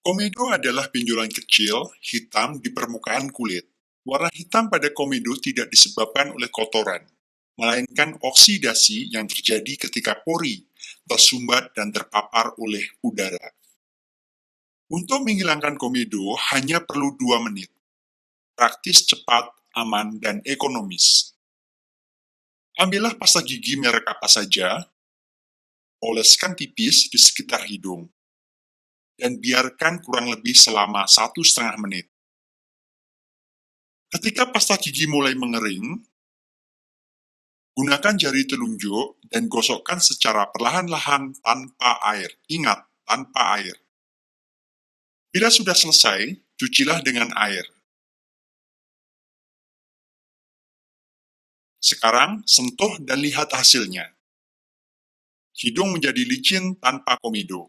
Komedo adalah benjolan kecil, hitam di permukaan kulit. Warna hitam pada komedo tidak disebabkan oleh kotoran, melainkan oksidasi yang terjadi ketika pori tersumbat dan terpapar oleh udara. Untuk menghilangkan komedo hanya perlu 2 menit. Praktis, cepat, aman, dan ekonomis. Ambillah pasta gigi merek apa saja, oleskan tipis di sekitar hidung, dan biarkan kurang lebih selama 1,5 menit. Ketika pasta gigi mulai mengering, gunakan jari telunjuk dan gosokkan secara perlahan-lahan tanpa air. Ingat, tanpa air. Bila sudah selesai, cucilah dengan air. Sekarang, sentuh dan lihat hasilnya. Hidung menjadi licin tanpa komedo.